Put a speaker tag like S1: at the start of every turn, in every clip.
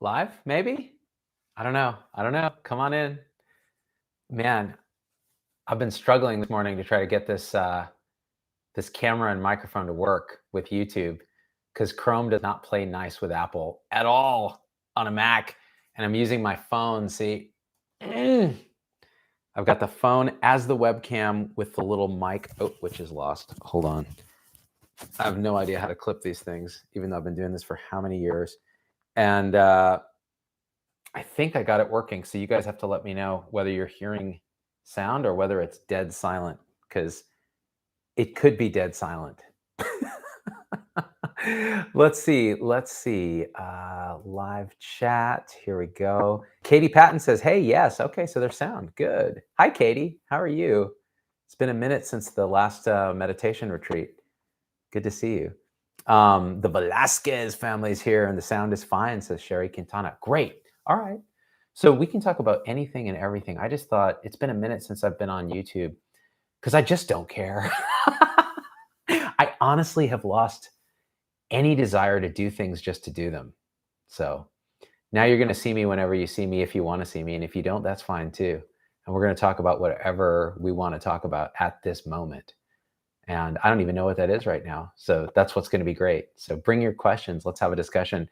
S1: Live, maybe? I don't know. I don't know. Come on in. Man, I've been struggling this morning to try to get this camera and microphone to work with YouTube because Chrome does not play nice with Apple at all on a Mac. And I'm using my phone. See, I've got the phone as the webcam with the little mic, which is lost. Hold on. I have no idea how to clip these things, even though I've been doing this for how many years. And I think I got it working. So you guys have to let me know whether you're hearing sound or whether it's dead silent, because it could be dead silent. Let's see. Live chat. Here we go. Katie Patton says, hey, yes. Okay, so there's sound. Good. Hi, Katie. How are you? It's been a minute since the last meditation retreat. Good to see you. The Velasquez family is here and the sound is fine, says Sherry Quintana. Great. All right. So we can talk about anything and everything. I just thought it's been a minute since I've been on YouTube because I just don't care. I honestly have lost any desire to do things just to do them. So now you're going to see me whenever you see me if you want to see me. And if you don't, that's fine too. And we're going to talk about whatever we want to talk about at this moment. And I don't even know what that is right now. So that's what's going to be great. So bring your questions. Let's have a discussion.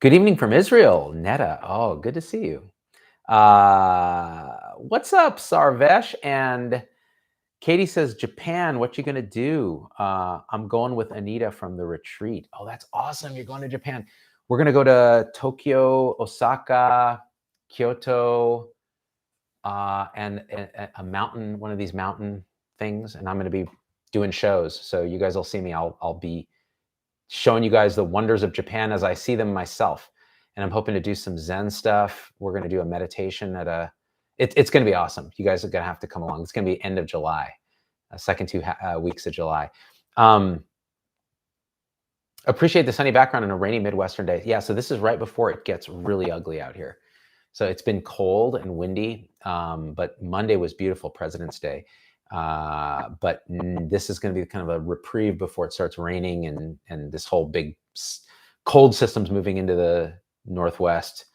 S1: Good evening from Israel, Netta. Oh, good to see you. What's up, Sarvesh? And Katie says, Japan, what you going to do? I'm going with Anita from the retreat. Oh, that's awesome. You're going to Japan. We're going to go to Tokyo, Osaka, Kyoto, and a mountain, one of these mountain things. And I'm going to be doing shows. So you guys will see me. I'll be showing you guys the wonders of Japan as I see them myself. And I'm hoping to do some Zen stuff. We're going to do a meditation at it's going to be awesome. You guys are going to have to come along. It's going to be end of July, second 2 weeks of July. Appreciate the sunny background on a rainy Midwestern day. Yeah, so this is right before it gets really ugly out here. So it's been cold and windy, but Monday was beautiful, President's Day. But this is going to be kind of a reprieve before it starts raining and this whole big cold system's moving into the Northwest.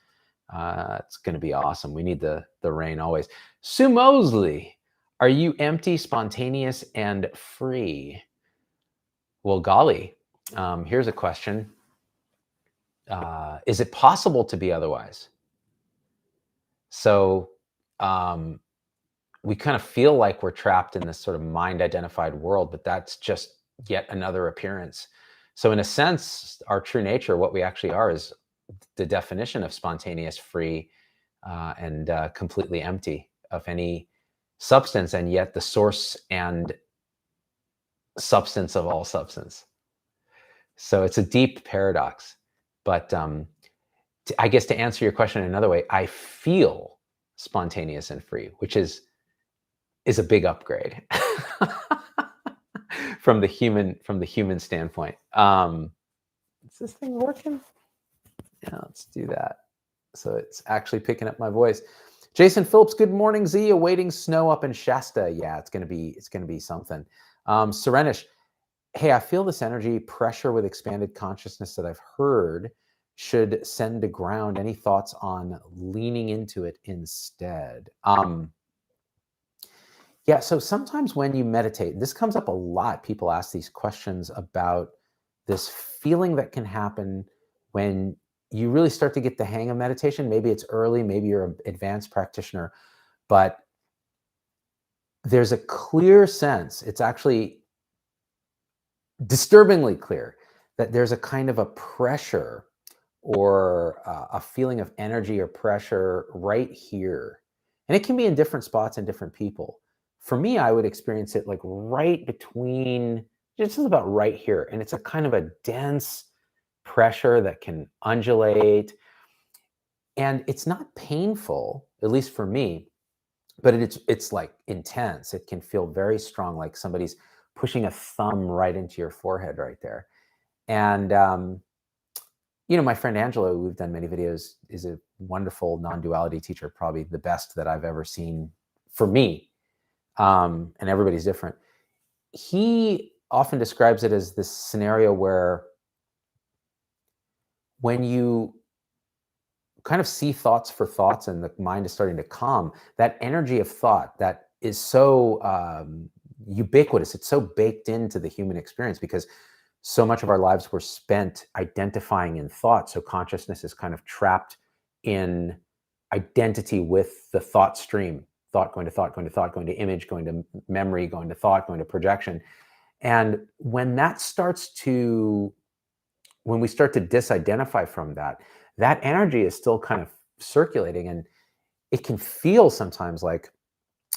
S1: It's going to be awesome. We need the rain always. Sue Mosley, are you empty, spontaneous, and free? Well, golly, here's a question. Is it possible to be otherwise? So we kind of feel like we're trapped in this sort of mind-identified world, but that's just yet another appearance. So in a sense, our true nature, what we actually are, is the definition of spontaneous, free, and completely empty of any substance, and yet the source and substance of all substance. So it's a deep paradox. But I guess to answer your question in another way, I feel spontaneous and free, which is a big upgrade from the human standpoint. Is this thing working? Yeah, let's do that. So it's actually picking up my voice. Jason Phillips, good morning, Z. Awaiting snow up in Shasta. Yeah, it's gonna be something. Serenish, hey, I feel this energy pressure with expanded consciousness that I've heard should send to ground. Any thoughts on leaning into it instead? Yeah, so sometimes when you meditate, this comes up a lot. People ask these questions about this feeling that can happen when you really start to get the hang of meditation. Maybe it's early, maybe you're an advanced practitioner, but there's a clear sense, it's actually disturbingly clear, that there's a kind of a pressure or a feeling of energy or pressure right here. And it can be in different spots in different people. For me, I would experience it like right between, just about right here. And it's a kind of a dense pressure that can undulate. And it's not painful, at least for me, but it's like intense. It can feel very strong, like somebody's pushing a thumb right into your forehead right there. And my friend Angela, we've done many videos, is a wonderful non-duality teacher, probably the best that I've ever seen for me. And everybody's different. He often describes it as this scenario where when you kind of see thoughts for thoughts and the mind is starting to calm, that energy of thought that is so ubiquitous, it's so baked into the human experience because so much of our lives were spent identifying in thought. So consciousness is kind of trapped in identity with the thought stream, thought going to thought, going to thought, going to image, going to memory, going to thought, going to projection. And when that starts to, when we start to disidentify from that, that energy is still kind of circulating, and it can feel sometimes like,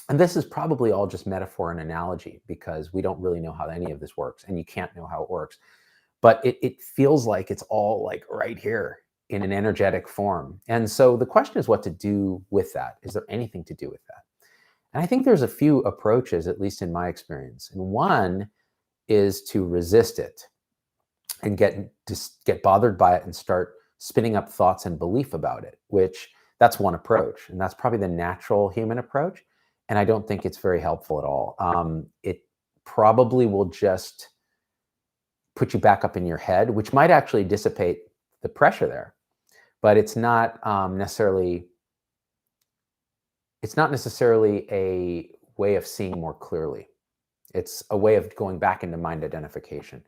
S1: and this is probably all just metaphor and analogy because we don't really know how any of this works and you can't know how it works, but it feels like it's all like right here in an energetic form. And so the question is what to do with that. Is there anything to do with that? And I think there's a few approaches, at least in my experience. And one is to resist it and get bothered by it and start spinning up thoughts and belief about it, which that's one approach. And that's probably the natural human approach. And I don't think it's very helpful at all. It probably will just put you back up in your head, which might actually dissipate the pressure there. But it's not necessarily a way of seeing more clearly. It's a way of going back into mind identification.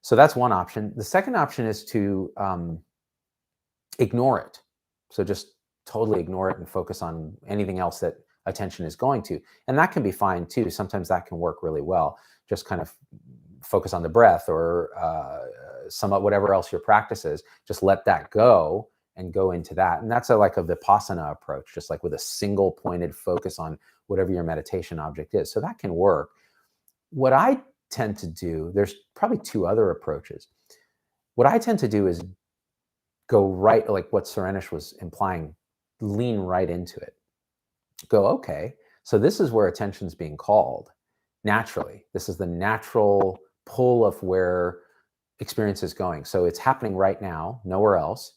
S1: So that's one option. The second option is to ignore it. So just totally ignore it and focus on anything else that attention is going to. And that can be fine too. Sometimes that can work really well. Just kind of focus on the breath or whatever else your practice is. Just let that go and go into that. And that's like a Vipassana approach, just like with a single pointed focus on whatever your meditation object is. So that can work. What I tend to do, there's probably two other approaches. What I tend to do is go right, like what Sarenish was implying, lean right into it. Go, okay, so this is where attention's being called naturally. This is the natural pull of where experience is going. So it's happening right now, nowhere else.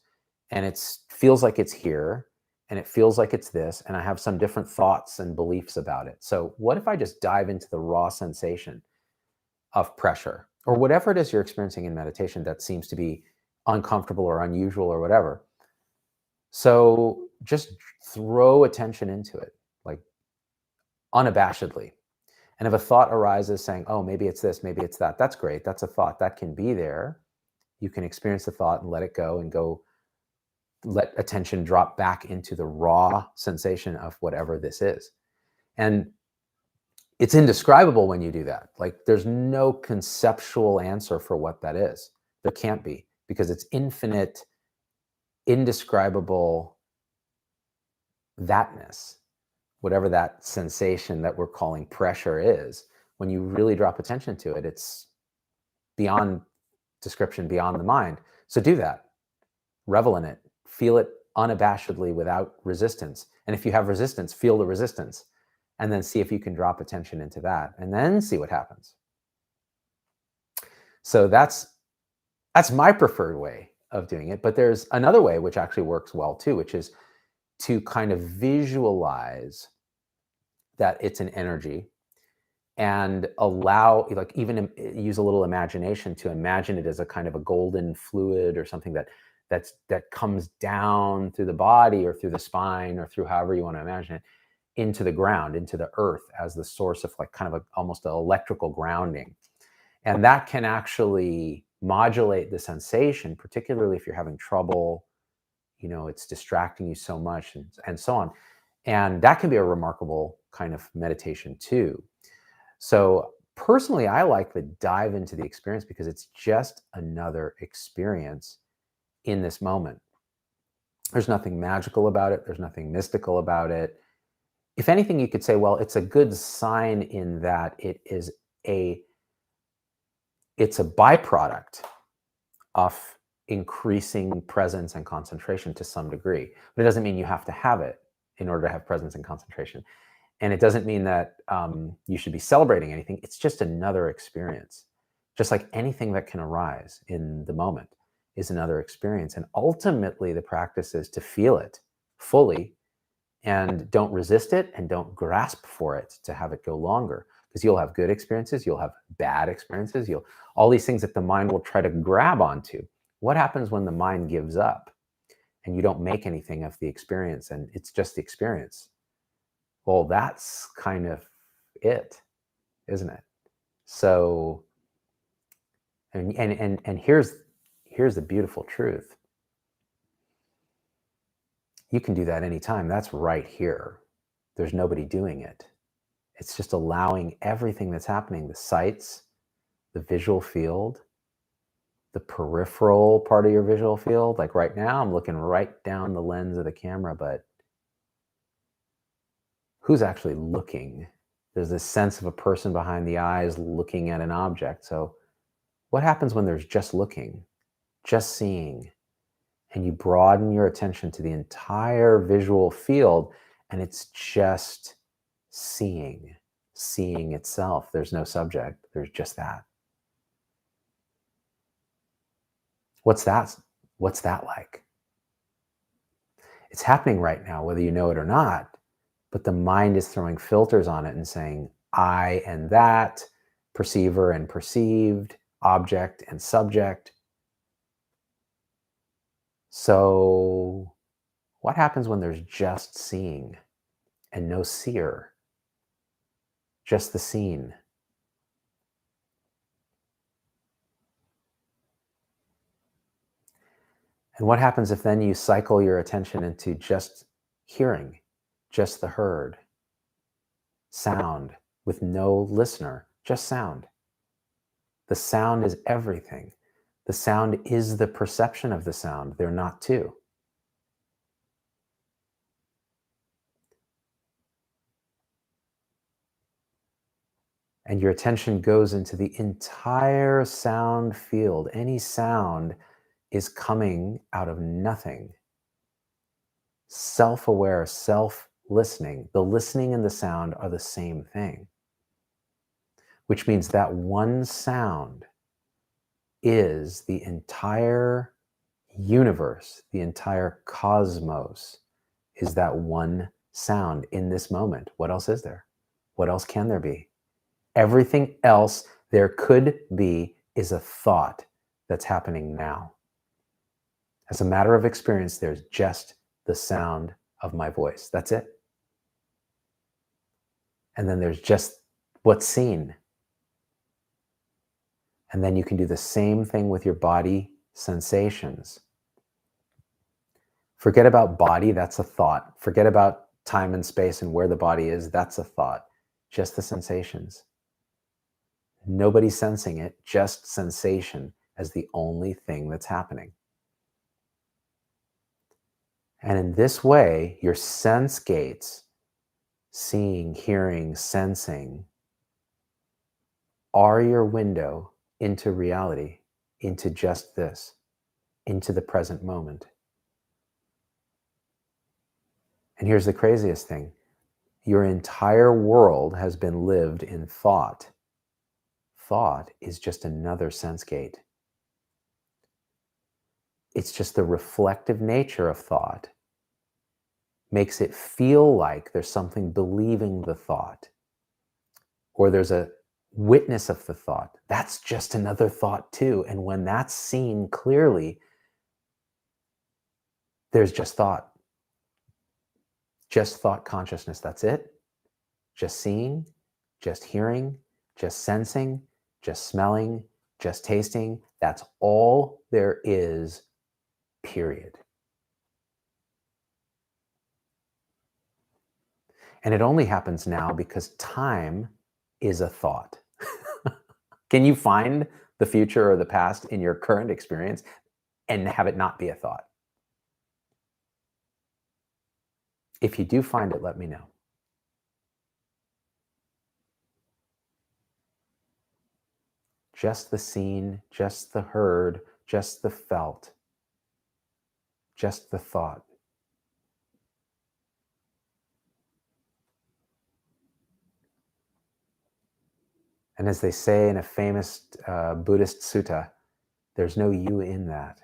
S1: And it feels like it's here, and it feels like it's this, and I have some different thoughts and beliefs about it. So what if I just dive into the raw sensation of pressure or whatever it is you're experiencing in meditation that seems to be uncomfortable or unusual or whatever? So just throw attention into it, like unabashedly. And if a thought arises saying, oh, maybe it's this, maybe it's that, that's great. That's a thought that can be there. You can experience the thought and let it go and go let attention drop back into the raw sensation of whatever this is. And it's indescribable when you do that. Like there's no conceptual answer for what that is. There can't be, because it's infinite, indescribable thatness, whatever that sensation that we're calling pressure is. When you really drop attention to it, it's beyond description, beyond the mind. So do that. Revel in it. Feel it unabashedly without resistance. And if you have resistance, feel the resistance. And then see if you can drop attention into that. And then see what happens. So that's my preferred way of doing it. But there's another way which actually works well too, which is to kind of visualize that it's an energy and allow, like, even use a little imagination to imagine it as a kind of a golden fluid or something that comes down through the body or through the spine or through however you want to imagine it, into the ground, into the earth, as the source of like kind of almost an electrical grounding. And that can actually modulate the sensation, particularly if you're having trouble, it's distracting you so much and so on. And that can be a remarkable kind of meditation too. So personally, I like to dive into the experience because it's just another experience in this moment. There's nothing magical about it. There's nothing mystical about it. If anything, you could say, well, it's a good sign in that it's a byproduct of increasing presence and concentration to some degree. But it doesn't mean you have to have it in order to have presence and concentration. And it doesn't mean that you should be celebrating anything. It's just another experience. Just like anything that can arise in the moment is another experience. And ultimately, the practice is to feel it fully and don't resist it and don't grasp for it to have it go longer. Because you'll have good experiences, you'll have bad experiences, all these things that the mind will try to grab onto What happens when the mind gives up and you don't make anything of the experience and it's just the experience? Well, that's kind of it, isn't it? So, and here's the beautiful truth. You can do that anytime. That's right here. There's nobody doing it. It's just allowing everything that's happening, the sights, the visual field, the peripheral part of your visual field. Like right now, I'm looking right down the lens of the camera, but who's actually looking? There's this sense of a person behind the eyes looking at an object. So what happens when there's just looking, just seeing, and you broaden your attention to the entire visual field and it's just seeing, seeing itself. There's no subject. There's just that. What's that? What's that like? It's happening right now, whether you know it or not, but the mind is throwing filters on it and saying, I and that, perceiver and perceived, object and subject. So what happens when there's just seeing and no seer, just the scene? And what happens if then you cycle your attention into just hearing, just the heard, sound with no listener, just sound? The sound is everything. The sound is the perception of the sound. They're not two. And your attention goes into the entire sound field. Any sound is coming out of nothing. Self-aware, self-listening. The listening and the sound are the same thing, which means that one sound is the entire universe, the entire cosmos is that one sound in this moment. What else is there? What else can there be? Everything else there could be is a thought that's happening now. As a matter of experience, there's just the sound of my voice. That's it. And then there's just what's seen. And then you can do the same thing with your body sensations. Forget about body, that's a thought. Forget about time and space and where the body is, that's a thought. Just the sensations. Nobody's sensing it, just sensation as the only thing that's happening. And in this way, your sense gates, seeing, hearing, sensing, are your window into reality, into just this, into the present moment. And here's the craziest thing. Your entire world has been lived in thought. Thought is just another sense gate. It's just the reflective nature of thought makes it feel like there's something believing the thought, or there's a witness of the thought. That's just another thought too. And when that's seen clearly, there's just thought consciousness. That's it. Just seeing, just hearing, just sensing, just smelling, just tasting. That's all there is, period. And it only happens now because time is a thought. Can you find the future or the past in your current experience and have it not be a thought? If you do find it, let me know. Just the seen, just the heard, just the felt, just the thought. And as they say in a famous Buddhist sutta, there's no you in that.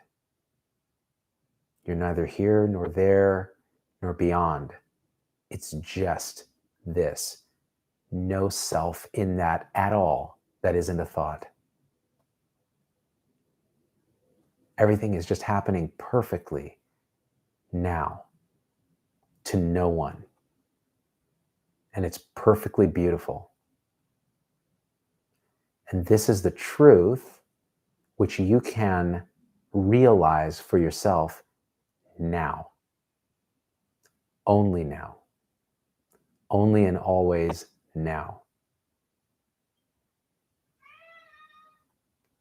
S1: You're neither here nor there nor beyond. It's just this. No self in that at all that isn't a thought. Everything is just happening perfectly now to no one. And it's perfectly beautiful. And this is the truth which you can realize for yourself now. Only now. Only and always now.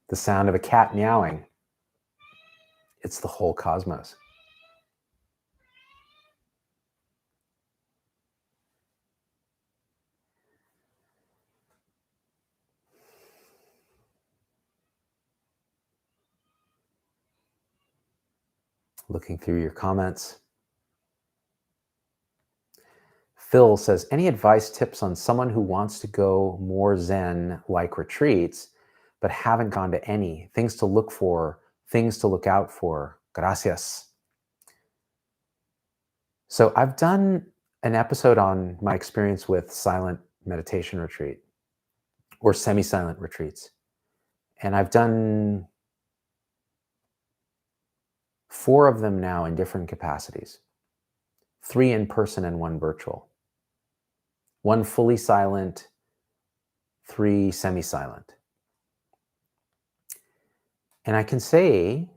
S1: The sound of a cat meowing, it's the whole cosmos. Looking through your comments. Phil says, any advice, tips on someone who wants to go more Zen-like retreats, but haven't gone to any? Things to look for, things to look out for. Gracias. So I've done an episode on my experience with silent meditation retreat or semi-silent retreats. And I've done 4 of them now in different capacities. 3 in person and 1 virtual. 1 fully silent, 3 semi-silent. And I can say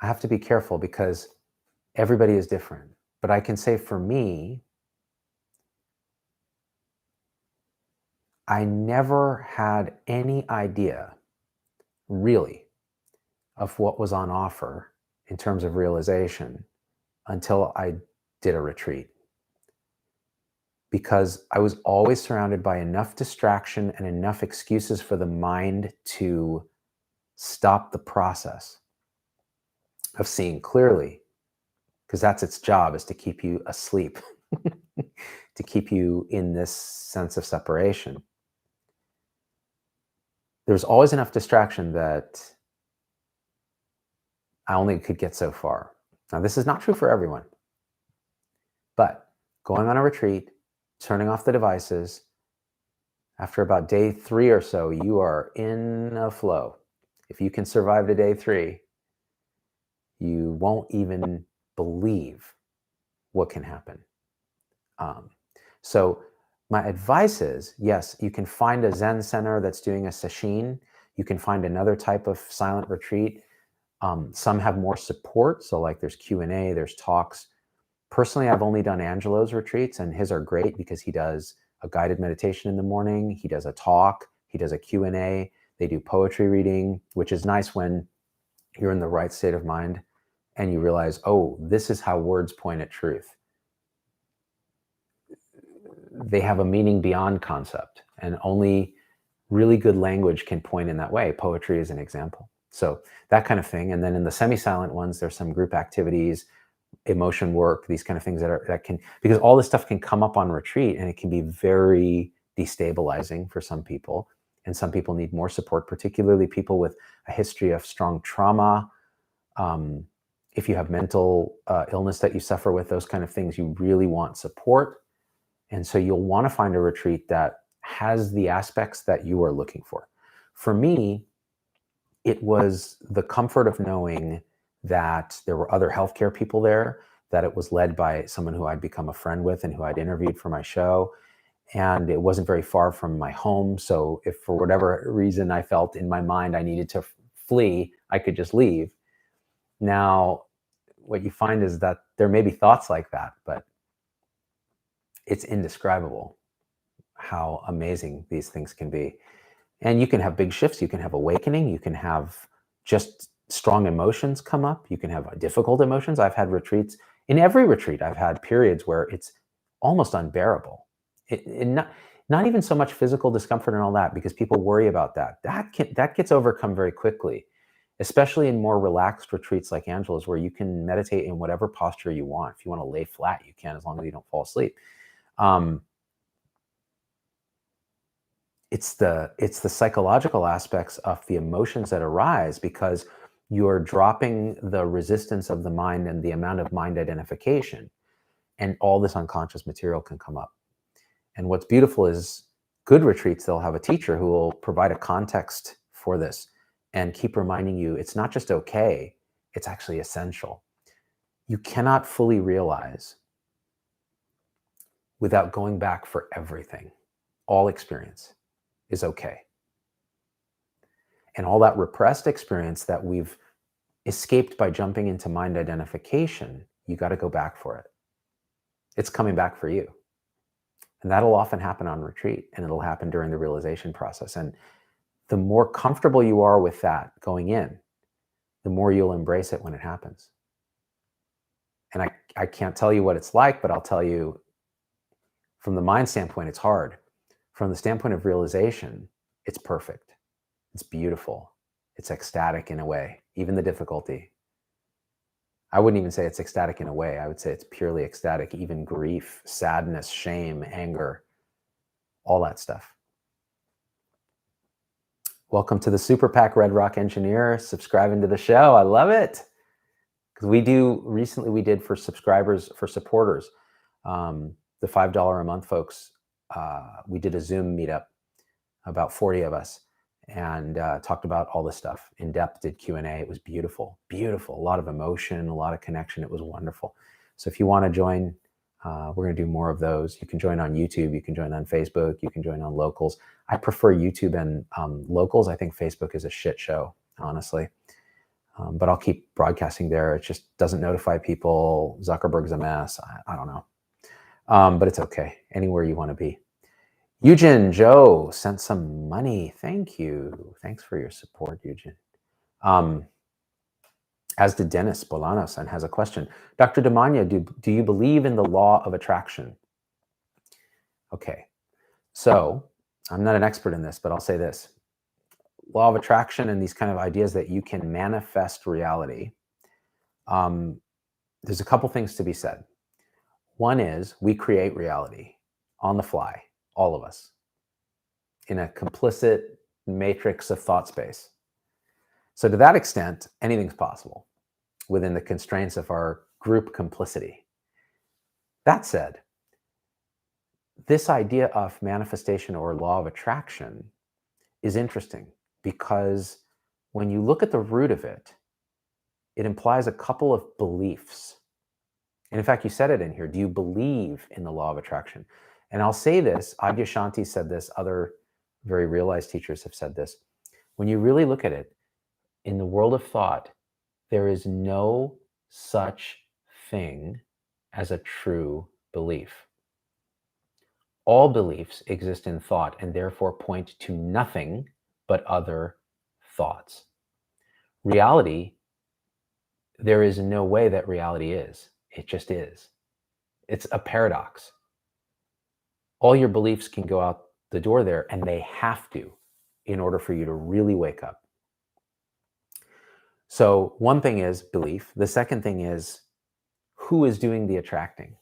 S1: I have to be careful because everybody is different. But I can say for me, I never had any idea, really, of what was on offer in terms of realization until I did a retreat. Because I was always surrounded by enough distraction and enough excuses for the mind to stop the process of seeing clearly, because that's its job, is to keep you asleep, to keep you in this sense of separation. There's always enough distraction that I only could get so far. Now, this is not true for everyone, but going on a retreat, turning off the devices, after about day 3 or so, you are in a flow. If you can survive to day 3, you won't even believe what can happen. So my advice is, yes, you can find a Zen center that's doing a sesshin. You can find another type of silent retreat. Some have more support. So like there's Q&A, there's talks. Personally, I've only done Angelo's retreats, and his are great because he does a guided meditation in the morning. He does a talk. He does a Q&A. They do poetry reading, which is nice when you're in the right state of mind and you realize, oh, this is how words point at truth. They have a meaning beyond concept, and only really good language can point in that way. Poetry is an example. So that kind of thing. And then in the semi-silent ones, there's some group activities, emotion work, these kind of things that can, because all this stuff can come up on retreat and it can be very destabilizing for some people. And some people need more support, particularly people with a history of strong trauma. If you have mental illness that you suffer with, those kind of things, you really want support. And so you'll want to find a retreat that has the aspects that you are looking for. For me, it was the comfort of knowing that there were other healthcare people there, that it was led by someone who I'd become a friend with and who I'd interviewed for my show. And it wasn't very far from my home. So if for whatever reason I felt in my mind I needed to flee, I could just leave. Now, what you find is that there may be thoughts like that, but it's indescribable how amazing these things can be. And you can have big shifts. You can have awakening. You can have just strong emotions come up. You can have difficult emotions. I've had retreats. In every retreat, I've had periods where it's almost unbearable. Not even so much physical discomfort and all that, because people worry about that. That gets overcome very quickly, especially in more relaxed retreats like Angela's, where you can meditate in whatever posture you want. If you want to lay flat, you can, as long as you don't fall asleep. It's the psychological aspects of the emotions that arise, because you're dropping the resistance of the mind and the amount of mind identification, and all this unconscious material can come up. And what's beautiful is good retreats, they'll have a teacher who will provide a context for this and keep reminding you it's not just okay, it's actually essential. You cannot fully realize without going back for everything. All experience is okay. And all that repressed experience that we've escaped by jumping into mind identification, you got to go back for it. It's coming back for you. And that'll often happen on retreat, and it'll happen during the realization process. And the more comfortable you are with that going in, the more you'll embrace it when it happens. And I can't tell you what it's like, but I'll tell you from the mind standpoint, it's hard. From the standpoint of realization, it's perfect. It's beautiful. It's ecstatic in a way, even the difficulty. I wouldn't even say it's ecstatic in a way. I would say it's purely ecstatic, even grief, sadness, shame, anger, all that stuff. Welcome to the Super PAC Red Rock Engineer, subscribing to the show. I love it. Because recently we did for subscribers, for supporters, the $5 a month folks, we did a Zoom meetup, about 40 of us, and talked about all this stuff in depth, did Q&A. It was beautiful, beautiful. A lot of emotion, a lot of connection. It was wonderful. So if you want to join, we're going to do more of those. You can join on YouTube. You can join on Facebook. You can join on Locals. I prefer YouTube and Locals. I think Facebook is a shit show, honestly. But I'll keep broadcasting there. It just doesn't notify people. Zuckerberg's a mess. I don't know. But it's okay. Anywhere you want to be. Eugen Joe sent some money. Thank you. Thanks for your support, Eugen. As did Dennis Bolanos, and has a question. Dr. Damania, do you believe in the law of attraction? Okay. So I'm not an expert in this, but I'll say this. Law of attraction and these kind of ideas that you can manifest reality. There's a couple things to be said. One is we create reality on the fly, all of us, in a complicit matrix of thought space. So to that extent, anything's possible within the constraints of our group complicity. That said, this idea of manifestation or law of attraction is interesting because when you look at the root of it, it implies a couple of beliefs. And in fact, you said it in here. Do you believe in the law of attraction? And I'll say this, Adyashanti said this, other very realized teachers have said this. When you really look at it, in the world of thought, there is no such thing as a true belief. All beliefs exist in thought and therefore point to nothing but other thoughts. Reality, there is no way that reality is. It just is. It's a paradox. All your beliefs can go out the door there, and they have to in order for you to really wake up. So one thing is belief. The second thing is who is doing the attracting.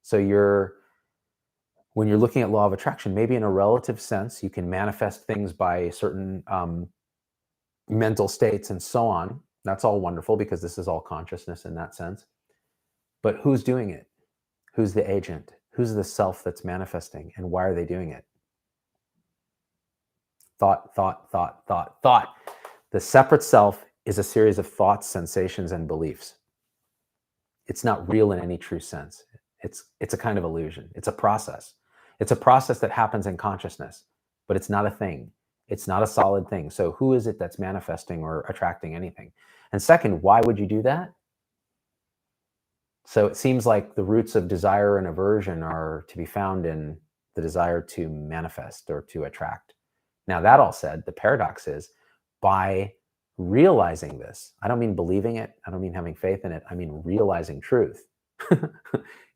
S1: So when you're looking at law of attraction, maybe in a relative sense, you can manifest things by certain mental states and so on. That's all wonderful because this is all consciousness in that sense. But who's doing it? Who's the agent? Who's the self that's manifesting, and why are they doing it? Thought, thought, thought, thought, thought. The separate self is a series of thoughts, sensations, and beliefs. It's not real in any true sense. It's a kind of illusion. It's a process. It's a process that happens in consciousness, but it's not a thing. It's not a solid thing. So who is it that's manifesting or attracting anything? And second, why would you do that? So it seems like the roots of desire and aversion are to be found in the desire to manifest or to attract. Now, that all said, the paradox is by realizing this, I don't mean believing it, I don't mean having faith in it, I mean realizing truth.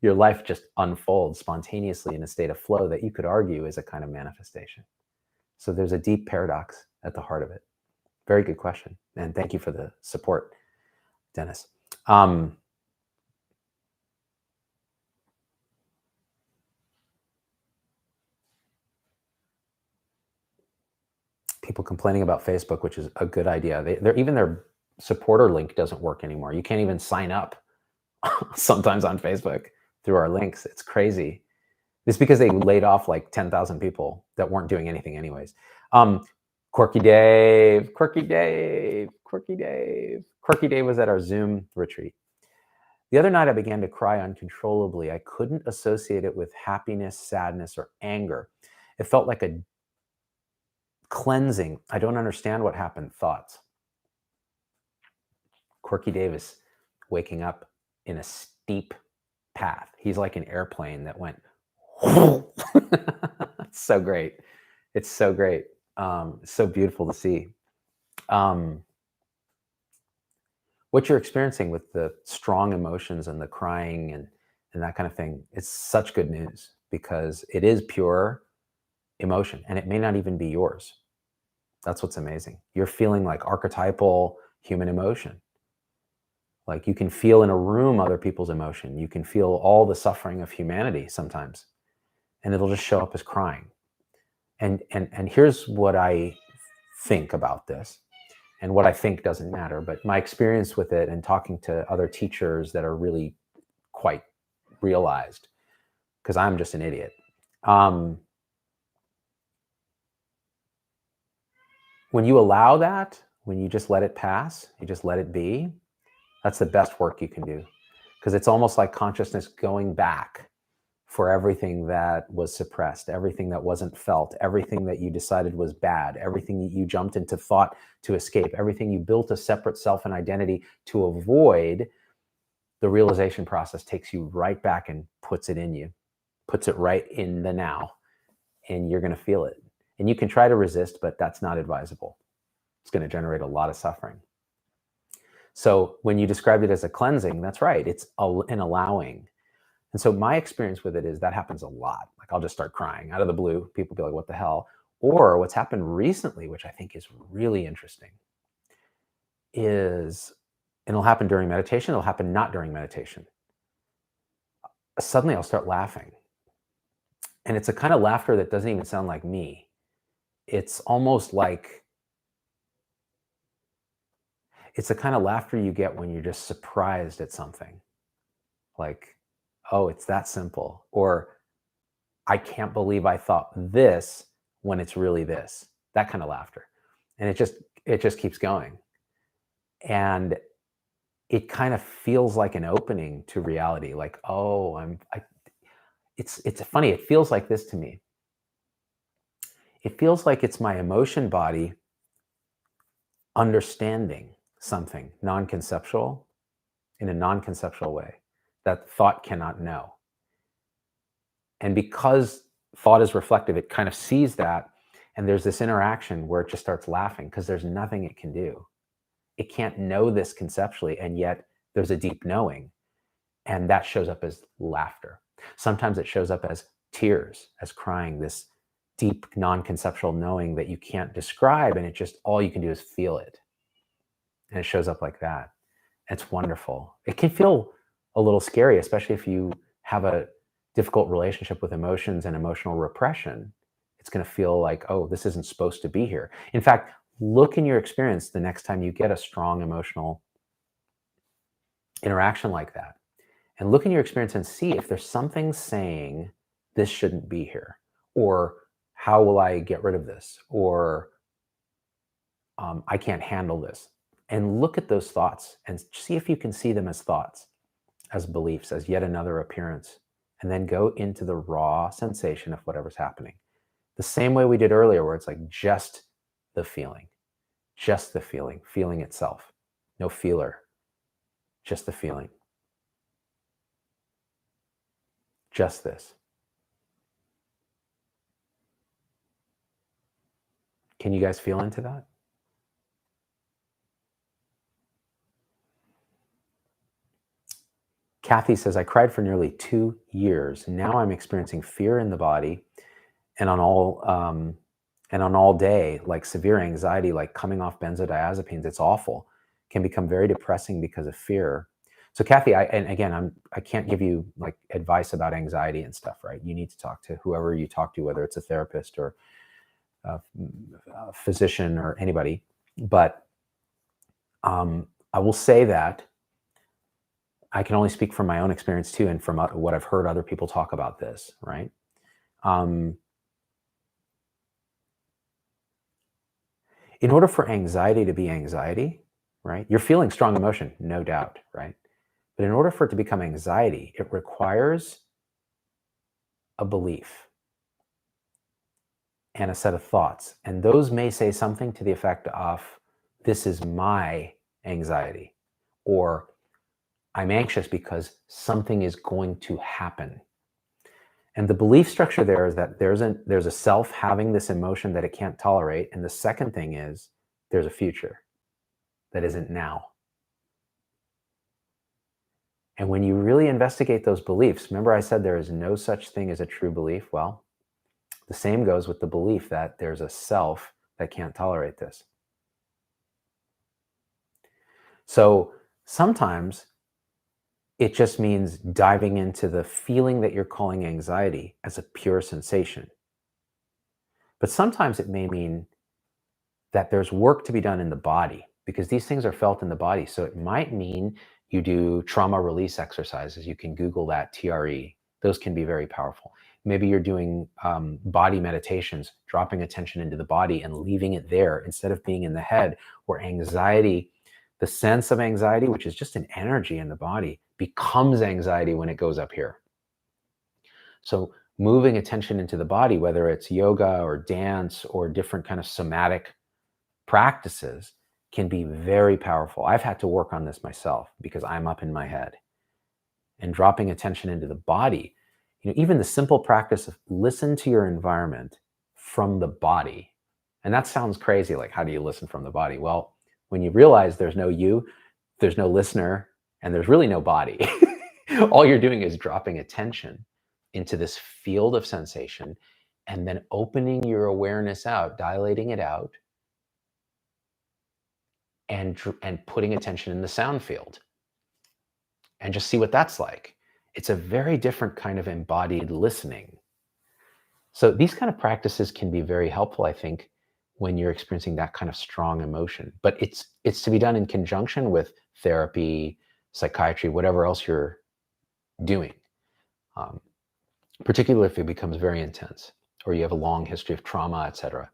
S1: Your life just unfolds spontaneously in a state of flow that you could argue is a kind of manifestation. So there's a deep paradox at the heart of it. Very good question. And thank you for the support, Dennis. People complaining about Facebook, which is a good idea. They're even their supporter link doesn't work anymore. You can't even sign up sometimes on Facebook through our links. It's crazy. It's because they laid off like 10,000 people that weren't doing anything anyways. Quirky Dave was at our Zoom retreat. The other night I began to cry uncontrollably. I couldn't associate it with happiness, sadness, or anger. It felt like a cleansing. I don't understand what happened. Thoughts. Quirky Davis waking up in a steep path. He's like an airplane that went. It's so great. It's so great. It's so beautiful to see. What you're experiencing with the strong emotions and the crying and that kind of thing, it's such good news because it is pure emotion and it may not even be yours. That's what's amazing. You're feeling like archetypal human emotion. Like you can feel in a room other people's emotion. You can feel all the suffering of humanity sometimes, and it'll just show up as crying. And here's what I think about this, and what I think doesn't matter, but my experience with it and talking to other teachers that are really quite realized, because I'm just an idiot. When you allow that, when you just let it pass, you just let it be, that's the best work you can do, because it's almost like consciousness going back for everything that was suppressed, everything that wasn't felt, everything that you decided was bad, everything that you jumped into thought to escape, everything you built a separate self and identity to avoid. The realization process takes you right back and puts it in you, puts it right in the now, and you're going to feel it. And you can try to resist, but that's not advisable. It's going to generate a lot of suffering. So when you described it as a cleansing, that's right. It's an allowing. And so my experience with it is that happens a lot. Like I'll just start crying out of the blue. People be like, what the hell? Or what's happened recently, which I think is really interesting, is, and it'll happen during meditation, it'll happen not during meditation. Suddenly I'll start laughing. And it's a kind of laughter that doesn't even sound like me. It's almost like, it's the kind of laughter you get when you're just surprised at something. Like, oh, it's that simple. Or I can't believe I thought this when it's really this. That kind of laughter. And it just keeps going. And it kind of feels like an opening to reality. Like, oh, it's funny. It feels like this to me. It feels like it's my emotion body understanding something non-conceptual in a non-conceptual way that thought cannot know. And because thought is reflective, it kind of sees that, and there's this interaction where it just starts laughing because there's nothing it can do. It can't know this conceptually, and yet there's a deep knowing, and that shows up as laughter. Sometimes it shows up as tears, as crying, this deep non-conceptual knowing that you can't describe, and it just, all you can do is feel it. And it shows up like that. It's wonderful. It can feel a little scary, especially if you have a difficult relationship with emotions and emotional repression. It's going to feel like, oh, this isn't supposed to be here. In fact, look in your experience the next time you get a strong emotional interaction like that. And look in your experience and see if there's something saying this shouldn't be here, or how will I get rid of this, or I can't handle this. And look at those thoughts and see if you can see them as thoughts, as beliefs, as yet another appearance, and then go into the raw sensation of whatever's happening. The same way we did earlier, where it's like just the feeling feeling itself. No feeler, just the feeling. Just this. Can you guys feel into that? Kathy says, I cried for nearly 2 years. Now I'm experiencing fear in the body and on all day, like severe anxiety, like coming off benzodiazepines. It's awful. Can become very depressing because of fear. So Kathy, I can't give you like advice about anxiety and stuff, right? You need to talk to whoever you talk to, whether it's a therapist or a physician or anybody. But I will say that I can only speak from my own experience too, and from what I've heard other people talk about this, right? Um, in order for anxiety to be anxiety, right? You're feeling strong emotion, no doubt, right? But in order for it to become anxiety, it requires a belief and a set of thoughts. And those may say something to the effect of, this is my anxiety, or I'm anxious because something is going to happen. And the belief structure there is that there's a self having this emotion that it can't tolerate. And the second thing is there's a future that isn't now. And when you really investigate those beliefs, remember I said there is no such thing as a true belief? Well, the same goes with the belief that there's a self that can't tolerate this. So sometimes it just means diving into the feeling that you're calling anxiety as a pure sensation. But sometimes it may mean that there's work to be done in the body, because these things are felt in the body. So it might mean you do trauma release exercises. You can Google that, TRE. Those can be very powerful. Maybe you're doing body meditations, dropping attention into the body and leaving it there instead of being in the head, where anxiety, the sense of anxiety, which is just an energy in the body, becomes anxiety when it goes up here. So moving attention into the body, whether it's yoga or dance or different kind of somatic practices, can be very powerful. I've had to work on this myself because I'm up in my head. And dropping attention into the body, even the simple practice of listen to your environment from the body. And that sounds crazy, like how do you listen from the body? Well, when you realize there's no you, there's no listener, and there's really no body, all you're doing is dropping attention into this field of sensation and then opening your awareness out, dilating it out, and putting attention in the sound field and just see what that's like. It's a very different kind of embodied listening. So these kind of practices can be very helpful, I think, when you're experiencing that kind of strong emotion. But it's to be done in conjunction with therapy, psychiatry, whatever else you're doing, particularly if it becomes very intense or you have a long history of trauma, etc.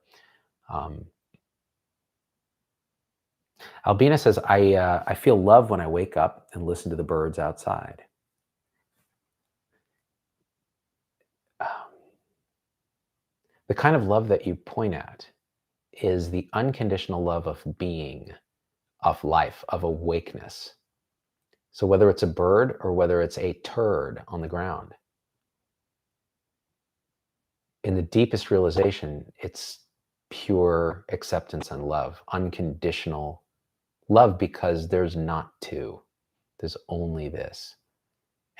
S1: Albina says, I feel love when I wake up and listen to the birds outside. The kind of love that you point at is the unconditional love of being, of life, of awakeness. So whether it's a bird or whether it's a turd on the ground, in the deepest realization, it's pure acceptance and love, unconditional love, because there's not two. There's only this.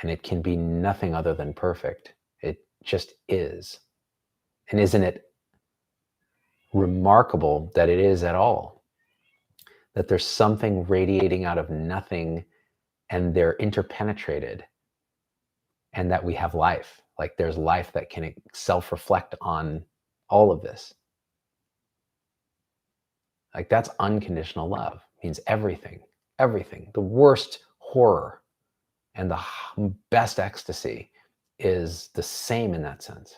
S1: And it can be nothing other than perfect. It just is. And isn't it remarkable that it is at all? That there's something radiating out of nothing and they're interpenetrated, and that we have life. Like there's life that can self-reflect on all of this. Like that's unconditional love. It means everything, everything. The worst horror and the best ecstasy is the same in that sense.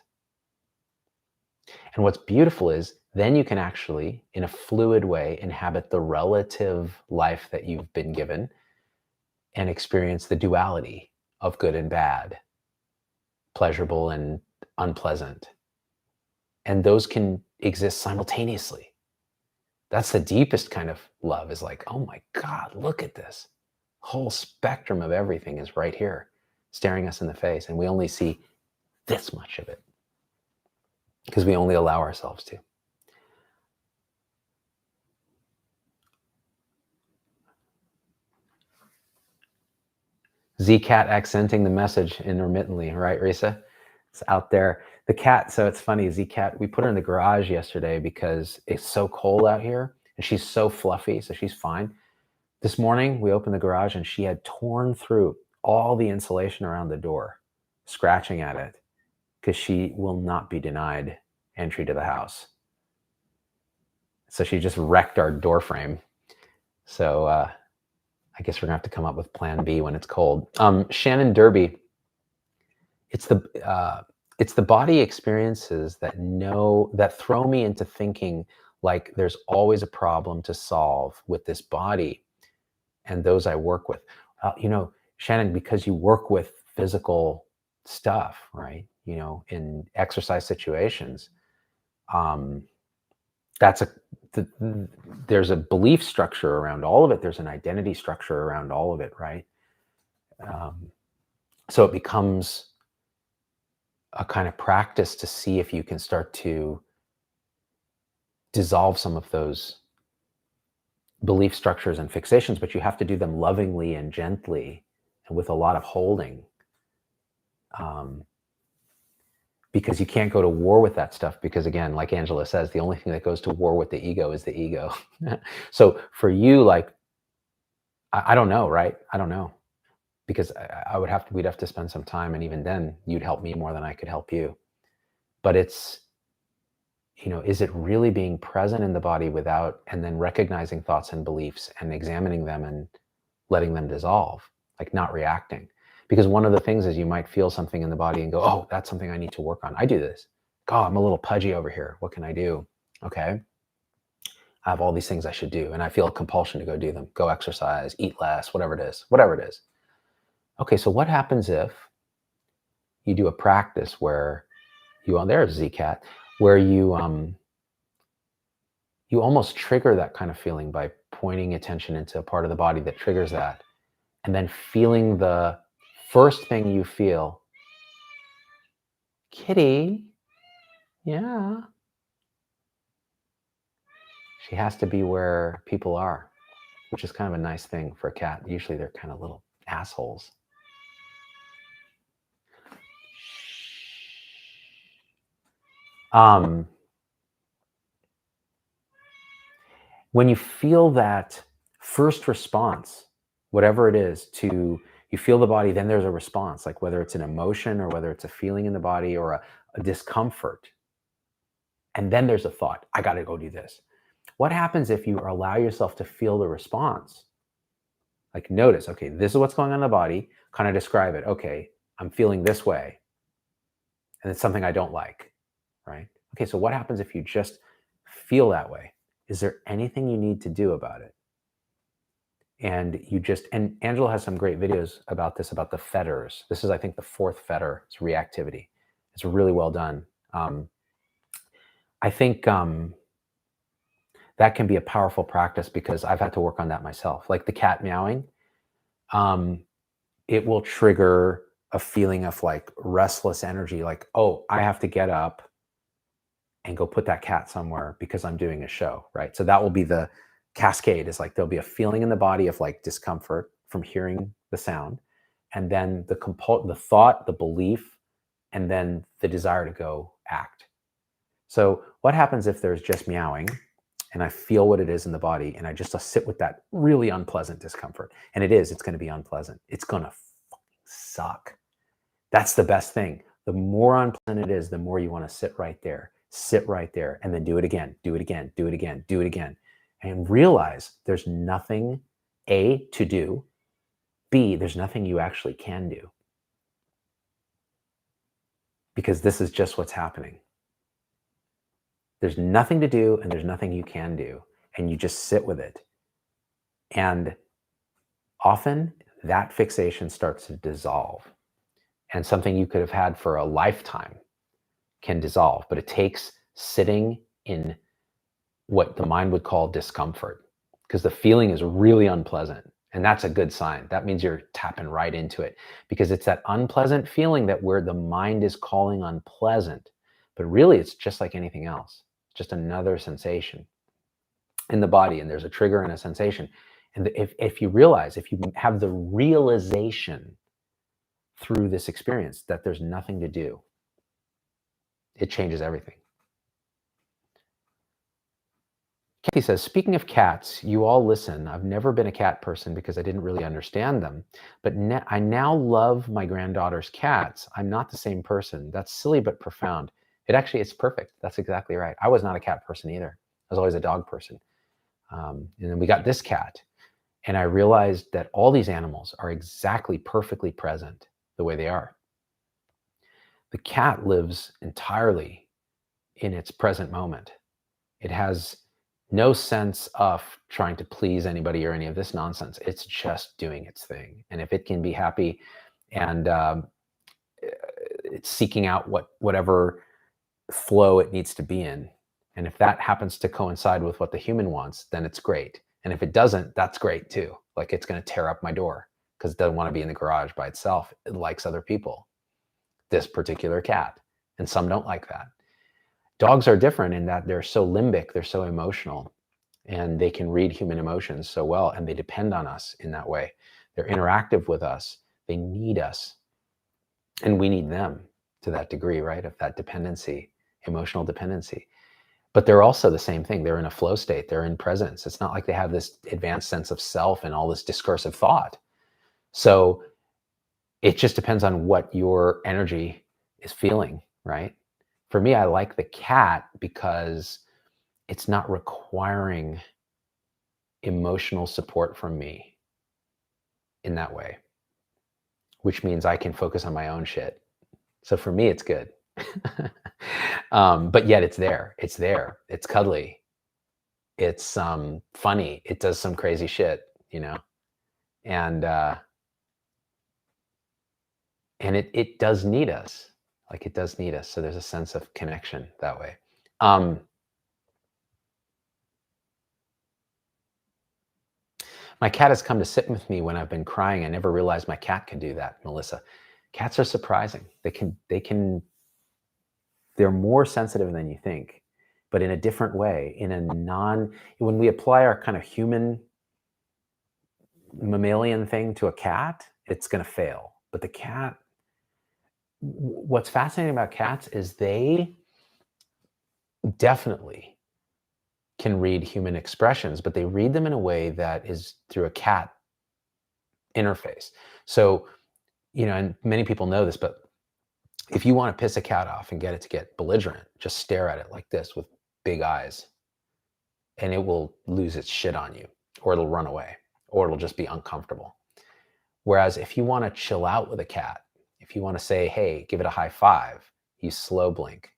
S1: And what's beautiful is then you can actually, in a fluid way, inhabit the relative life that you've been given and experience the duality of good and bad, pleasurable and unpleasant. And those can exist simultaneously. That's the deepest kind of love, is like, oh my God, look at this. Whole spectrum of everything is right here, staring us in the face. And we only see this much of it because we only allow ourselves to. Z-Cat accenting the message intermittently, right, Risa? It's out there. The cat, so it's funny, Z-Cat, we put her in the garage yesterday because it's so cold out here and she's so fluffy, so she's fine. This morning, we opened the garage and she had torn through all the insulation around the door, scratching at it, because she will not be denied entry to the house. So she just wrecked our door frame. So I guess we're gonna have to come up with plan B when it's cold. Shannon Derby, it's the body experiences that throw me into thinking like there's always a problem to solve with this body and those I work with. Shannon, because you work with physical stuff, right? In exercise situations, um, that's there's a belief structure around all of it. There's an identity structure around all of it, right? So it becomes a kind of practice to see if you can start to dissolve some of those belief structures and fixations, but you have to do them lovingly and gently and with a lot of holding. Because you can't go to war with that stuff, because again, like Angela says, the only thing that goes to war with the ego is the ego. So for you, like, I don't know, right? I don't know, because we'd have to spend some time, and even then you'd help me more than I could help you. But it's, is it really being present in the body and then recognizing thoughts and beliefs and examining them and letting them dissolve, like not reacting? Because one of the things is you might feel something in the body and go, oh, that's something I need to work on. I do this. God, I'm a little pudgy over here. What can I do? Okay. I have all these things I should do, and I feel a compulsion to go do them. Go exercise, eat less, whatever it is. Okay, so what happens if you do a practice where there's ZCat, where you almost trigger that kind of feeling by pointing attention into a part of the body that triggers that, and then feeling the first thing you feel. Kitty, yeah. She has to be where people are, which is kind of a nice thing for a cat. Usually they're kind of little assholes. When you feel that first response, whatever it is, you feel the body, then there's a response, like whether it's an emotion or whether it's a feeling in the body or a discomfort. And then there's a thought, I got to go do this. What happens if you allow yourself to feel the response? Like notice, okay, this is what's going on in the body, kind of describe it. Okay, I'm feeling this way. And it's something I don't like, right? Okay, so what happens if you just feel that way? Is there anything you need to do about it? And Angela has some great videos about this, about the fetters. This is, I think, the fourth fetter. It's reactivity. It's really well done. I think that can be a powerful practice, because I've had to work on that myself. Like the cat meowing, it will trigger a feeling of like restless energy, like, oh, I have to get up and go put that cat somewhere because I'm doing a show, right? So that will be the cascade. Is like there'll be a feeling in the body of like discomfort from hearing the sound, and then the thought, the belief, and then the desire to go act. So what happens if there's just meowing and I feel what it is in the body, and I just sit with that really unpleasant discomfort? And it's going to be unpleasant. It's going to suck. That's the best thing. The more unpleasant it is, the more you want to sit right there, and then do it again, do it again, do it again, do it again. And realize there's nothing, A, to do, B, there's nothing you actually can do. Because this is just what's happening. There's nothing to do and there's nothing you can do. And you just sit with it. And often that fixation starts to dissolve. And something you could have had for a lifetime can dissolve. But it takes sitting in what the mind would call discomfort, because the feeling is really unpleasant. And that's a good sign. That means you're tapping right into it, because it's that unpleasant feeling that where the mind is calling unpleasant. But really, it's just like anything else, just another sensation in the body. And there's a trigger and a sensation. And if you have the realization through this experience that there's nothing to do, it changes everything. Kathy says, speaking of cats, you all listen. I've never been a cat person because I didn't really understand them. But I now love my granddaughter's cats. I'm not the same person. That's silly but profound. It's perfect. That's exactly right. I was not a cat person either. I was always a dog person. And then we got this cat. And I realized that all these animals are exactly perfectly present the way they are. The cat lives entirely in its present moment. It has no sense of trying to please anybody or any of this nonsense. It's just doing its thing. And if it can be happy and it's seeking out whatever flow it needs to be in, and if that happens to coincide with what the human wants, then it's great. And if it doesn't, that's great too. Like, it's going to tear up my door because it doesn't want to be in the garage by itself. It likes other people, this particular cat. And some don't like that. Dogs are different in that they're so limbic, they're so emotional, and they can read human emotions so well, and they depend on us in that way. They're interactive with us. They need us, and we need them to that degree, right? Of that dependency, emotional dependency. But they're also the same thing. They're in a flow state. They're in presence. It's not like they have this advanced sense of self and all this discursive thought. So it just depends on what your energy is feeling, right? For me, I like the cat because it's not requiring emotional support from me in that way, which means I can focus on my own shit. So for me, it's good. But yet it's there. It's there. It's cuddly. It's funny. It does some crazy shit, you know? And it does need us. Like, it does need us. So there's a sense of connection that way. My cat has come to sit with me when I've been crying. I never realized my cat could do that, Melissa. Cats are surprising. They're more sensitive than you think, but in a different way, when we apply our kind of human mammalian thing to a cat, it's going to fail. But the cat, what's fascinating about cats is they definitely can read human expressions, but they read them in a way that is through a cat interface. So, and many people know this, but if you want to piss a cat off and get it to get belligerent, just stare at it like this with big eyes, and it will lose its shit on you, or it'll run away, or it'll just be uncomfortable. Whereas if you want to chill out with a cat, if you want to say, hey, give it a high five, you slow blink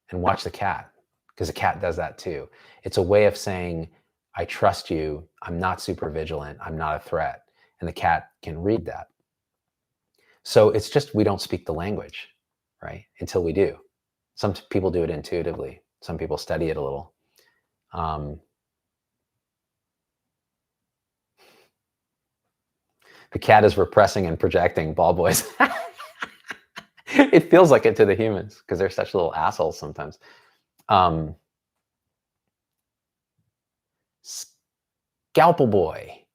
S1: and watch the cat, because the cat does that too. It's a way of saying, I trust you. I'm not super vigilant. I'm not a threat. And the cat can read that. So it's just, we don't speak the language, right? Until we do. Some people do it intuitively. Some people study it a little. The cat is repressing and projecting, ball boys. It feels like it to the humans because they're such little assholes sometimes. Scalpel Boy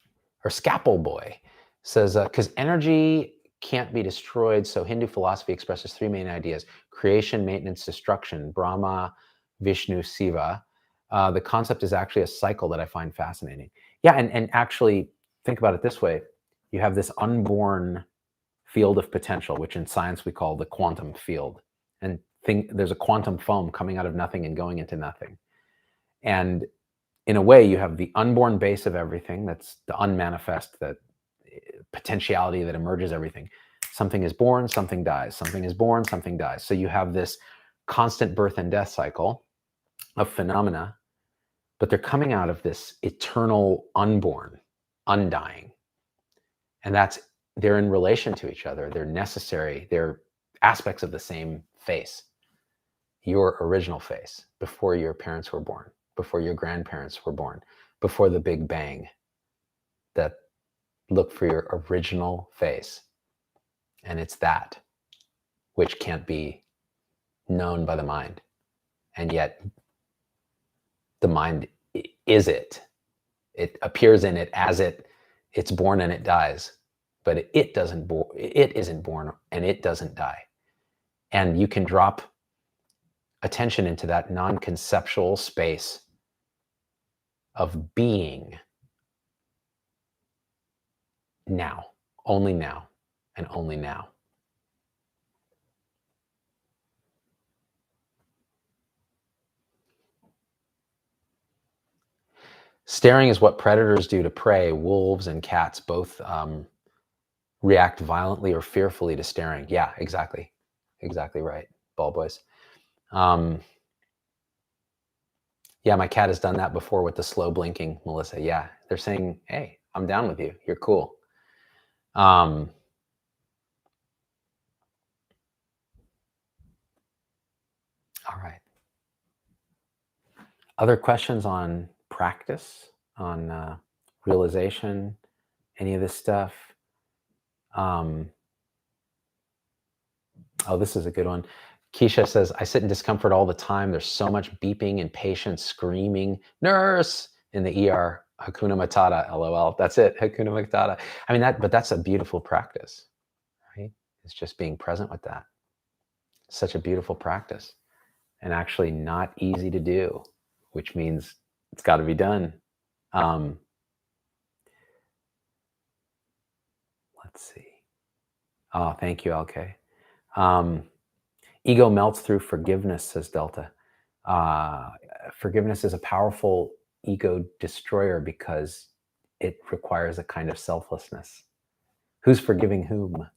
S1: or Scalpel Boy says, because energy can't be destroyed, so Hindu philosophy expresses three main ideas: creation, maintenance, destruction, Brahma, Vishnu, Shiva. The concept is actually a cycle that I find fascinating. Yeah, and actually think about it this way. You have this unborn field of potential, which in science we call the quantum field. And there's a quantum foam coming out of nothing and going into nothing. And in a way, you have the unborn base of everything. That's the unmanifest, that potentiality that emerges everything. Something is born, something dies. Something is born, something dies. So you have this constant birth and death cycle of phenomena, but they're coming out of this eternal unborn, undying. And they're in relation to each other. They're necessary. They're aspects of the same face. Your original face, before your parents were born, before your grandparents were born, before the Big Bang, that look for your original face. And it's that which can't be known by the mind. And yet the mind is it. It appears in it as it's born and it dies. But it isn't born and it doesn't die. And you can drop attention into that non-conceptual space of being now, only now, and only now. Staring is what predators do to prey. Wolves and cats both react violently or fearfully to staring. Yeah, exactly. Exactly right. Ball boys. Yeah, my cat has done that before with the slow blinking, Melissa. Yeah, they're saying, hey, I'm down with you. You're cool. All right. Other questions on practice, on realization, any of this stuff? Oh, this is a good one. Keisha says, I sit in discomfort all the time. There's so much beeping and patients screaming, nurse, in the ER. Hakuna Matata, LOL. That's it, Hakuna Matata. I mean, but that's a beautiful practice, right? It's just being present with that. Such a beautiful practice, and actually not easy to do, which means it's got to be done. Let's see. Oh, thank you, LK. Ego melts through forgiveness, says Delta. Forgiveness is a powerful ego destroyer because it requires a kind of selflessness. Who's forgiving whom?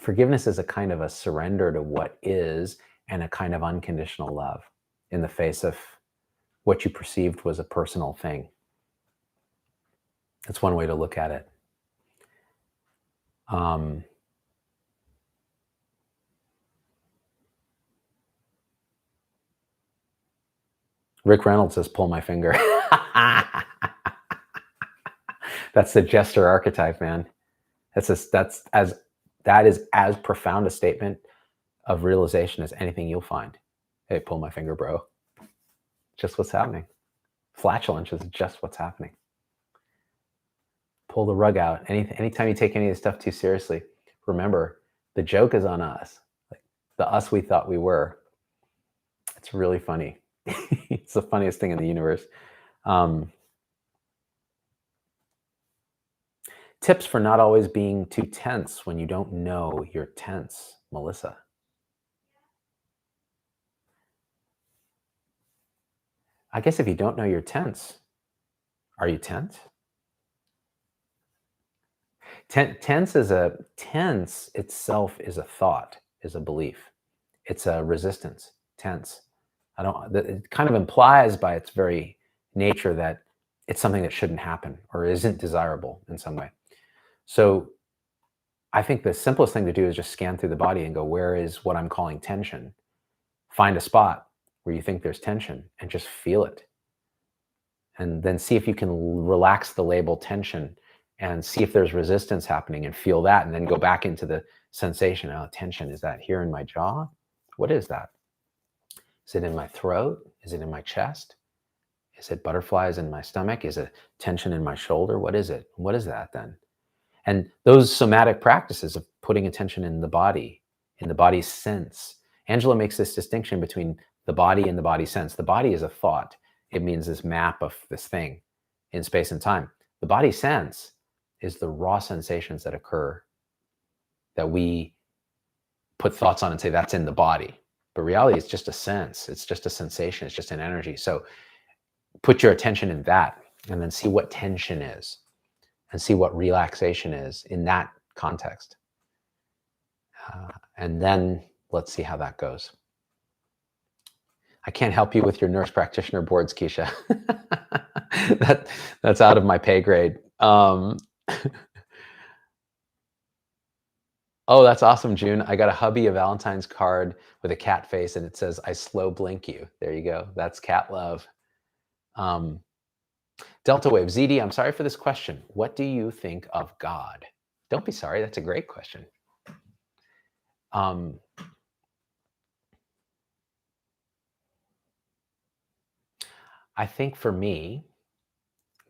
S1: Forgiveness is a kind of a surrender to what is and a kind of unconditional love in the face of what you perceived was a personal thing. That's one way to look at it. Rick Reynolds says, pull my finger. That's the jester archetype, man. That is as profound a statement of realization as anything you'll find. Hey, pull my finger, bro. Just what's happening. Flatulence is just what's happening. Pull the rug out. Anytime you take any of this stuff too seriously, remember, the joke is on us. Like the us we thought we were. It's really funny. It's the funniest thing in the universe. Tips for not always being too tense when you don't know you're tense, Melissa. I guess if you don't know you're tense, are you tense? Tense itself is a thought, is a belief. It's a resistance. Tense. It kind of implies by its very nature that it's something that shouldn't happen or isn't desirable in some way. So I think the simplest thing to do is just scan through the body and go, where is what I'm calling tension? Find a spot where you think there's tension and just feel it. And then see if you can relax the label tension and see if there's resistance happening and feel that, and then go back into the sensation. Oh, tension, is that here in my jaw? What is that? Is it in my throat? Is it in my chest? Is it butterflies in my stomach? Is it tension in my shoulder? What is it? What is that then? And those somatic practices of putting attention in the body's sense. Angela makes this distinction between the body and the body sense. The body is a thought. It means this map of this thing in space and time. The body sense is the raw sensations that occur that we put thoughts on and say that's in the body. But reality is just a sense. It's just a sensation. It's just an energy. So put your attention in that and then see what tension is and see what relaxation is in that context. And then let's see how that goes. I can't help you with your nurse practitioner boards, Keisha. That's out of my pay grade. Oh, that's awesome, June. I got a hubby a Valentine's card with a cat face and it says, I slow blink you. There you go. That's cat love. Delta Wave, ZD, I'm sorry for this question. What do you think of God? Don't be sorry. That's a great question. I think for me,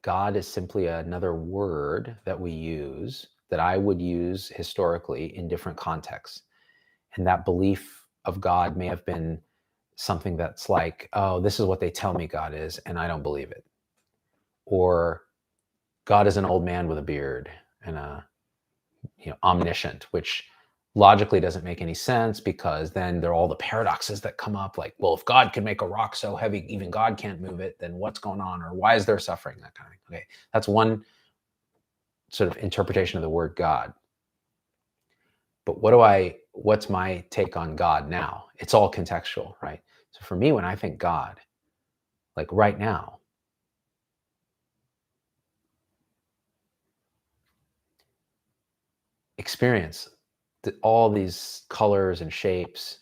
S1: God is simply another word that we use, that I would use historically in different contexts. And that belief of God may have been something that's like, oh, this is what they tell me God is, and I don't believe it. Or God is an old man with a beard and omniscient, which logically doesn't make any sense, because then there are all the paradoxes that come up, like, well, if God can make a rock so heavy even God can't move it, then what's going on, or why is there suffering, that kind of thing. Okay, that's one sort of interpretation of the word God. But what's my take on God now? It's all contextual, right? So for me, when I think God, like right now, experience all these colors and shapes,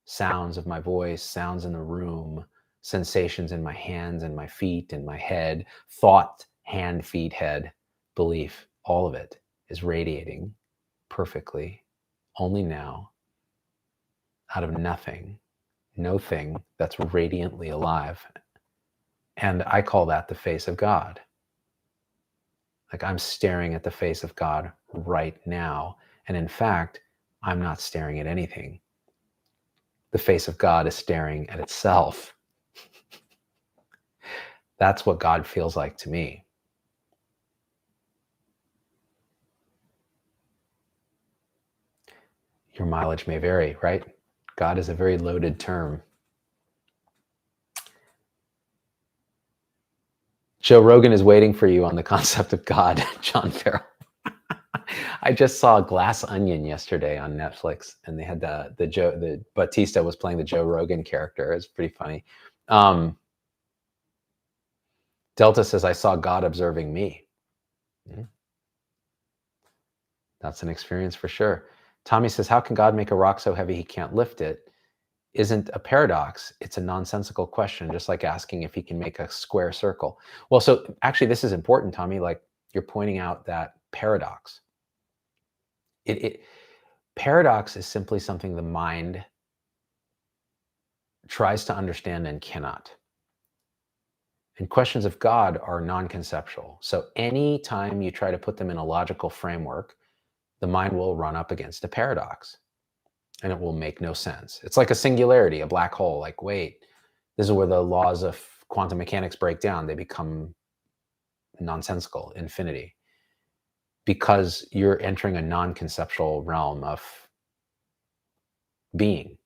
S1: sounds of my voice, sounds in the room, sensations in my hands and my feet and my head, thought, hand, feet, head, belief, all of it is radiating perfectly, only now, out of nothing, no thing that's radiantly alive. And I call that the face of God. Like, I'm staring at the face of God right now. And in fact, I'm not staring at anything. The face of God is staring at itself. That's what God feels like to me. Your mileage may vary, right? God is a very loaded term. Joe Rogan is waiting for you on the concept of God, John Farrell. I just saw Glass Onion yesterday on Netflix, and they had the Batista was playing the Joe Rogan character. It's pretty funny. Delta says, I saw God observing me. That's an experience for sure. Tommy says, how can God make a rock so heavy he can't lift it? Isn't a paradox. It's a nonsensical question, just like asking if he can make a square circle. Well, so actually this is important, Tommy, like you're pointing out that paradox. Paradox is simply something the mind tries to understand and cannot. And questions of God are non-conceptual. So anytime you try to put them in a logical framework, the mind will run up against a paradox and it will make no sense. It's like a singularity, a black hole. Like, wait, this is where the laws of quantum mechanics break down. They become nonsensical, infinity, because you're entering a non-conceptual realm of being.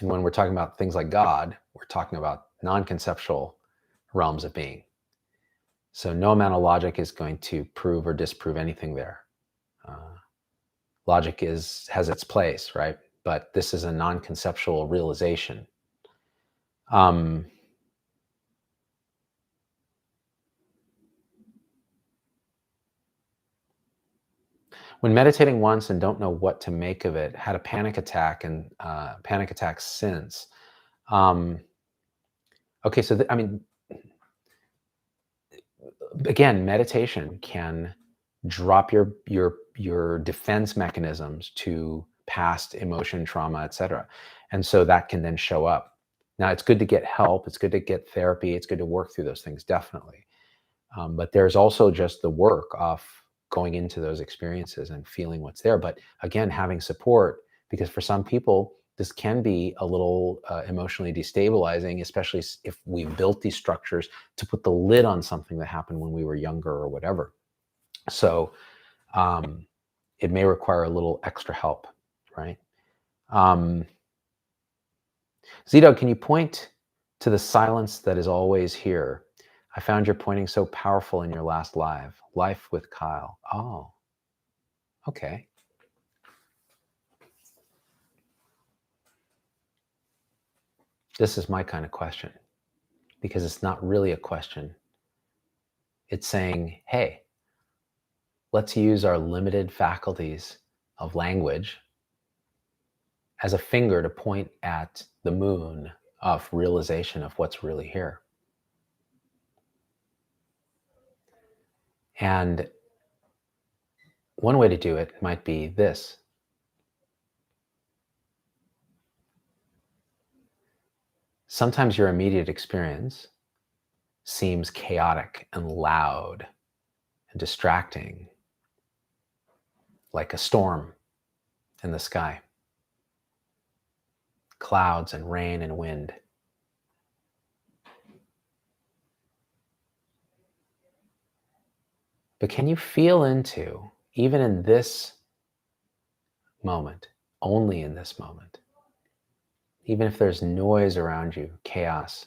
S1: And when we're talking about things like God, we're talking about non-conceptual realms of being. So no amount of logic is going to prove or disprove anything there. Logic has its place, right? But this is a non-conceptual realization. When meditating once and don't know what to make of it, had a panic attack and panic attacks since. Okay, so I mean, again, meditation can drop your defense mechanisms to past emotion, trauma, etc. And so that can then show up. Now, it's good to get help. It's good to get therapy. It's good to work through those things, definitely. But there's also just the work of going into those experiences and feeling what's there. But again, having support, because for some people, this can be a little emotionally destabilizing, especially if we've built these structures to put the lid on something that happened when we were younger or whatever. So it may require a little extra help, right? Zito, can you point to the silence that is always here? I found your pointing so powerful in your last life with Kyle. Oh, okay. This is my kind of question, because it's not really a question. It's saying, hey, let's use our limited faculties of language as a finger to point at the moon of realization of what's really here. And one way to do it might be this. Sometimes your immediate experience seems chaotic and loud and distracting, like a storm in the sky, clouds and rain and wind. But can you feel into, even in this moment, only in this moment. Even if there's noise around you, chaos,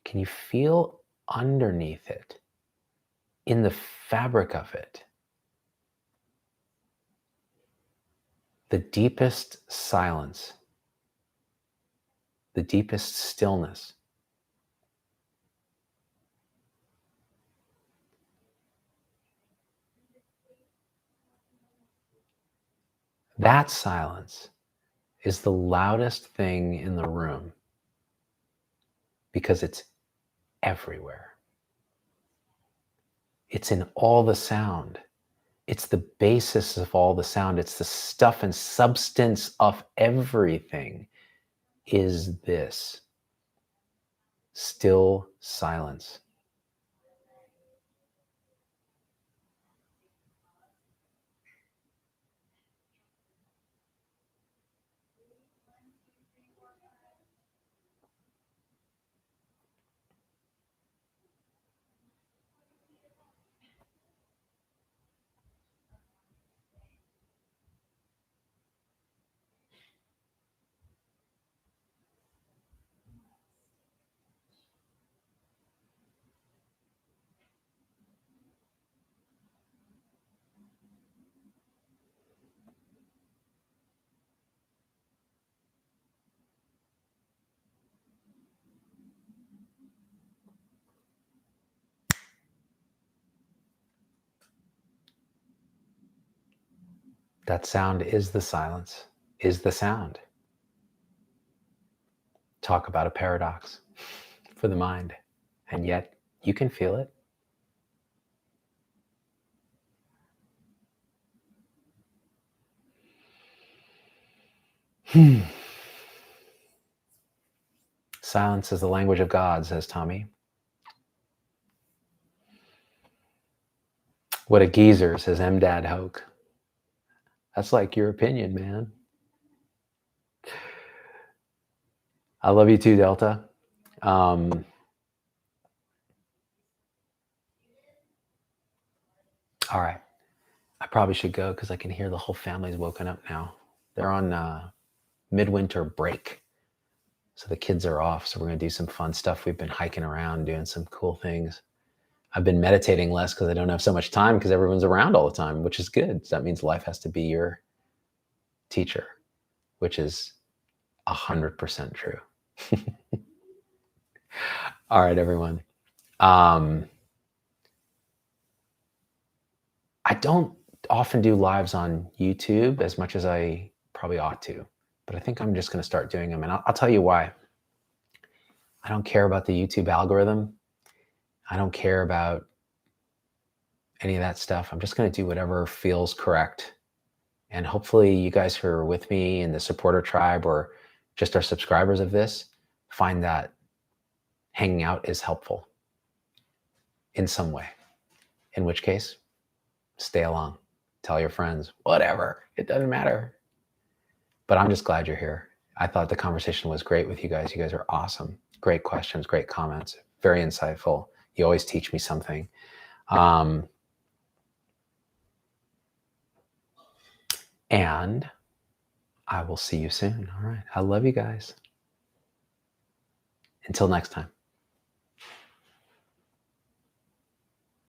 S1: can you feel underneath it, in the fabric of it, the deepest silence, the deepest stillness? That silence is the loudest thing in the room because it's everywhere. It's in all the sound. It's the basis of all the sound. It's the stuff and substance of everything is this still silence. That sound is the silence, is the sound. Talk about a paradox for the mind, and yet you can feel it. Silence is the language of God, says Tommy. What a geezer, says M. Dad Hoke. That's like your opinion, man. I love you too, Delta. All right. I probably should go because I can hear the whole family's woken up now. They're on midwinter break. So the kids are off. So we're going to do some fun stuff. We've been hiking around, doing some cool things. I've been meditating less because I don't have so much time because everyone's around all the time, which is good. So that means life has to be your teacher, which is 100% true. All right, everyone. I don't often do lives on YouTube as much as I probably ought to, but I think I'm just going to start doing them. And I'll tell you why. I don't care about the YouTube algorithm. I don't care about any of that stuff. I'm just going to do whatever feels correct. And hopefully you guys who are with me in the supporter tribe or just are subscribers of this find that hanging out is helpful in some way. In which case, stay along, tell your friends, whatever, it doesn't matter. But I'm just glad you're here. I thought the conversation was great with you guys. You guys are awesome. Great questions, great comments, very insightful. You always teach me something. And I will see you soon. All right. I love you guys. Until next time.